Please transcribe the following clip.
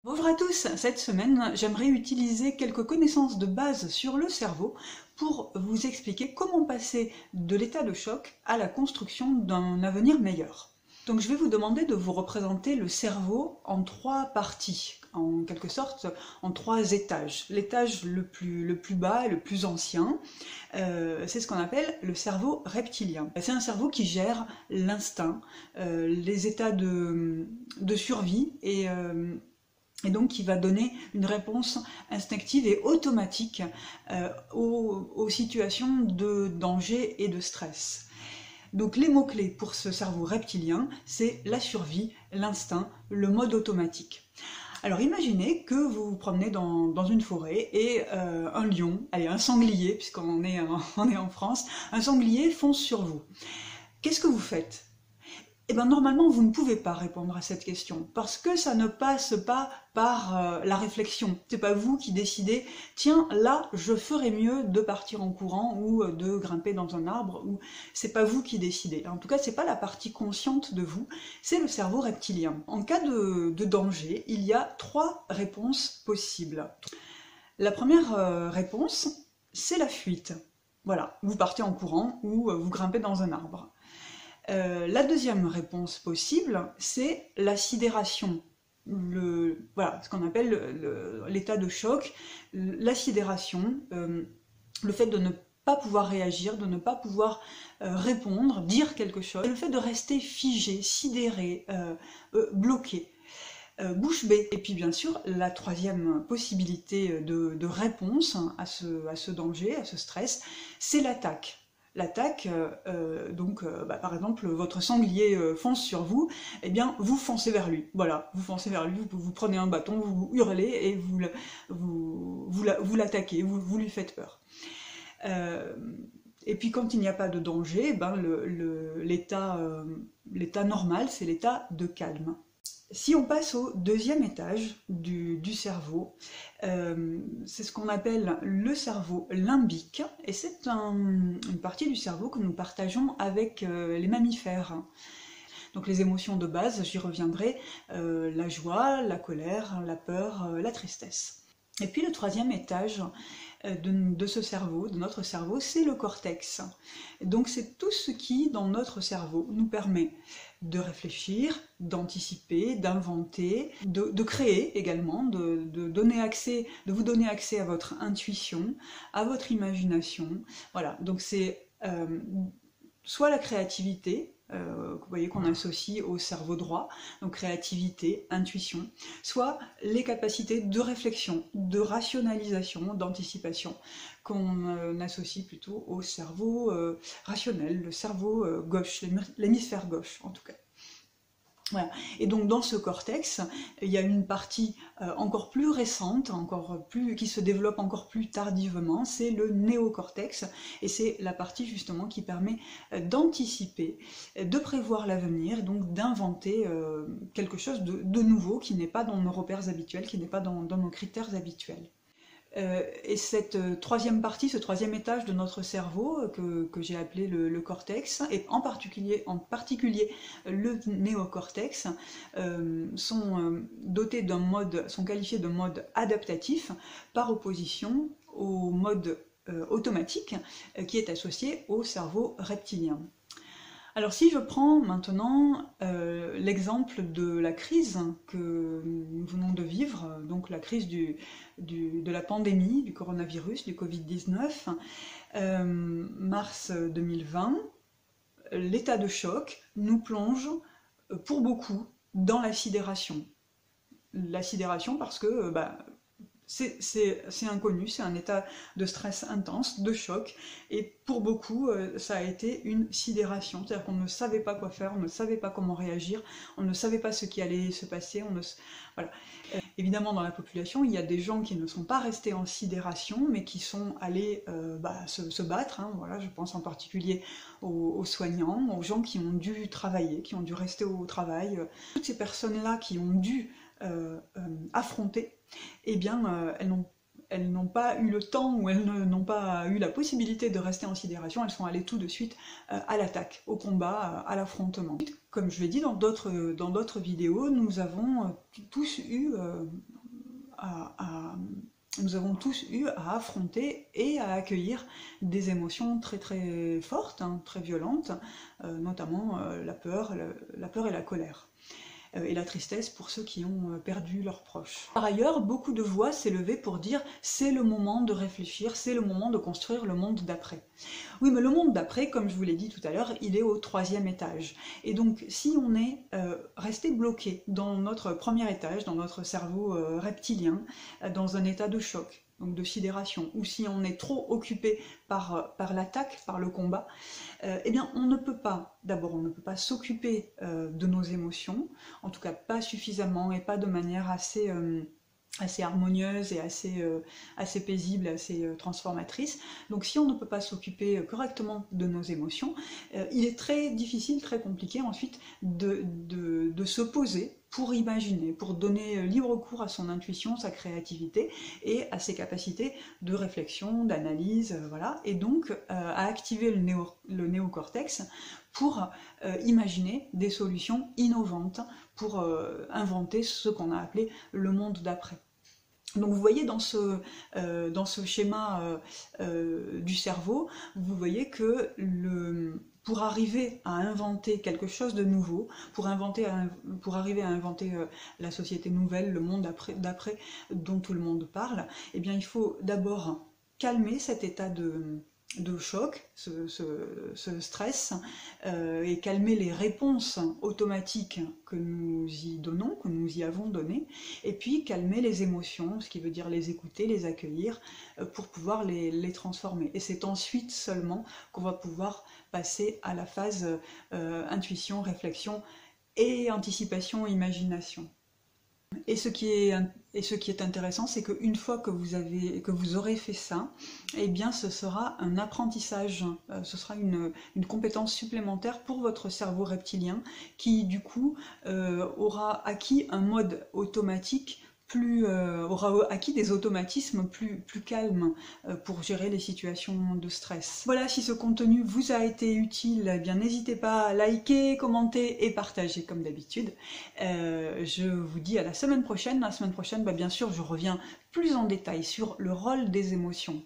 Bonjour à tous, cette semaine j'aimerais utiliser quelques connaissances de base sur le cerveau pour vous expliquer comment passer de l'état de choc à la construction d'un avenir meilleur. Donc je vais vous demander de vous représenter le cerveau en trois parties, en quelque sorte en trois étages. L'étage le plus bas et le plus ancien, c'est ce qu'on appelle le cerveau reptilien. C'est un cerveau qui gère l'instinct, les états de survie et donc qui va donner une réponse instinctive et automatique aux situations de danger et de stress. Donc les mots-clés pour ce cerveau reptilien, c'est la survie, l'instinct, le mode automatique. Alors imaginez que vous vous promenez dans une forêt et un lion, allez un sanglier, puisqu'on est, on est en France, un sanglier fonce sur vous. Qu'est-ce que vous faites? Eh bien, normalement, vous ne pouvez pas répondre à cette question, parce que ça ne passe pas par la réflexion. C'est pas vous qui décidez, tiens, là, je ferais mieux de partir en courant ou de grimper dans un arbre, ou c'est pas vous qui décidez. En tout cas, c'est pas la partie consciente de vous, c'est le cerveau reptilien. En cas de danger, il y a trois réponses possibles. La première réponse, c'est la fuite. Voilà, vous partez en courant ou vous grimpez dans un arbre. La deuxième réponse possible, c'est la sidération. Voilà, ce qu'on appelle l'état de choc, la sidération, le fait de ne pas pouvoir réagir, de ne pas pouvoir répondre, dire quelque chose, le fait de rester figé, sidéré, bloqué. Bouche bée. Et puis bien sûr, la troisième possibilité de réponse à ce danger, à ce stress, c'est l'attaque. L'attaque, par exemple, votre sanglier fonce sur vous, eh bien, vous foncez vers lui. Voilà, vous foncez vers lui, vous prenez un bâton, vous hurlez et vous l'attaquez, vous lui faites peur. Et puis quand il n'y a pas de danger, ben, l'état normal, c'est l'état de calme. Si on passe au deuxième étage du cerveau, c'est ce qu'on appelle le cerveau limbique, et c'est une partie du cerveau que nous partageons avec les mammifères. Donc les émotions de base, j'y reviendrai, la joie, la colère, la peur, la tristesse. Et puis le troisième étage de ce cerveau, de notre cerveau, c'est le cortex. Donc c'est tout ce qui, dans notre cerveau, nous permet de réfléchir, d'anticiper, d'inventer, de créer également, de vous donner accès à votre intuition, à votre imagination. Voilà, donc c'est soit la créativité, vous voyez qu'on associe au cerveau droit, donc créativité, intuition, soit les capacités de réflexion, de rationalisation, d'anticipation, qu'on associe plutôt au cerveau rationnel, le cerveau gauche, l'hémisphère gauche en tout cas. Voilà. Et donc dans ce cortex, il y a une partie encore plus récente, qui se développe encore plus tardivement, c'est le néocortex, et c'est la partie justement qui permet d'anticiper, de prévoir l'avenir, donc d'inventer quelque chose de nouveau qui n'est pas dans nos repères habituels, qui n'est pas dans nos critères habituels. Et cette troisième partie, ce troisième étage de notre cerveau que j'ai appelé le cortex, et en particulier le néocortex, sont qualifiés de mode adaptatif par opposition au mode automatique qui est associé au cerveau reptilien. Alors si je prends maintenant l'exemple de la crise que nous venons de vivre, donc la crise de la pandémie, du coronavirus, du Covid-19, mars 2020, l'état de choc nous plonge pour beaucoup dans la sidération. La sidération parce que c'est inconnu, c'est un état de stress intense, de choc, et pour beaucoup, ça a été une sidération, c'est-à-dire qu'on ne savait pas quoi faire, on ne savait pas comment réagir, on ne savait pas ce qui allait se passer, voilà. Évidemment, dans la population, il y a des gens qui ne sont pas restés en sidération, mais qui sont allés se battre, hein, voilà, je pense en particulier aux soignants, aux gens qui ont dû travailler, qui ont dû rester au travail, toutes ces personnes-là qui ont dû affronter, eh bien, elles n'ont pas eu le temps ou elles n'ont pas eu la possibilité de rester en sidération, elles sont allées tout de suite à l'attaque, au combat, à l'affrontement. Comme je l'ai dit dans d'autres vidéos, nous avons tous eu nous avons tous eu à affronter et à accueillir des émotions très très fortes, hein, très violentes, notamment la peur et la colère. Et la tristesse pour ceux qui ont perdu leurs proches. Par ailleurs, beaucoup de voix s'est levée pour dire « c'est le moment de réfléchir, c'est le moment de construire le monde d'après ». Oui, mais le monde d'après, comme je vous l'ai dit tout à l'heure, il est au 3e étage. Et donc, si on est resté bloqué dans notre premier étage, dans notre cerveau reptilien, dans un état de choc, donc de sidération, ou si on est trop occupé par l'attaque, par le combat, eh bien on ne peut pas, d'abord on ne peut pas s'occuper de nos émotions, en tout cas pas suffisamment et pas de manière assez harmonieuse et assez paisible, assez transformatrice. Donc si on ne peut pas s'occuper correctement de nos émotions, il est très difficile, très compliqué ensuite de se poser pour imaginer, pour donner libre cours à son intuition, sa créativité et à ses capacités de réflexion, d'analyse, voilà, et donc à activer le néocortex pour imaginer des solutions innovantes, pour inventer ce qu'on a appelé le monde d'après. Donc vous voyez dans ce schéma du cerveau, vous voyez que pour arriver à inventer quelque chose de nouveau, pour arriver à inventer la société nouvelle, le monde d'après dont tout le monde parle, eh bien il faut d'abord calmer cet état de choc, ce stress, et calmer les réponses automatiques que nous y donnons, que nous y avons donné, et puis calmer les émotions, ce qui veut dire les écouter, les accueillir, pour pouvoir les transformer. Et c'est ensuite seulement qu'on va pouvoir passer à la phase intuition, réflexion et anticipation, imagination. Et ce qui est intéressant, c'est qu'une fois que vous aurez fait ça, eh bien ce sera un apprentissage, ce sera une compétence supplémentaire pour votre cerveau reptilien qui du coup aura acquis un mode automatique aura acquis des automatismes plus calmes pour gérer les situations de stress. Voilà, si ce contenu vous a été utile, eh bien n'hésitez pas à liker, commenter et partager comme d'habitude. Je vous dis à la semaine prochaine. La semaine prochaine, bien sûr, je reviens plus en détail sur le rôle des émotions.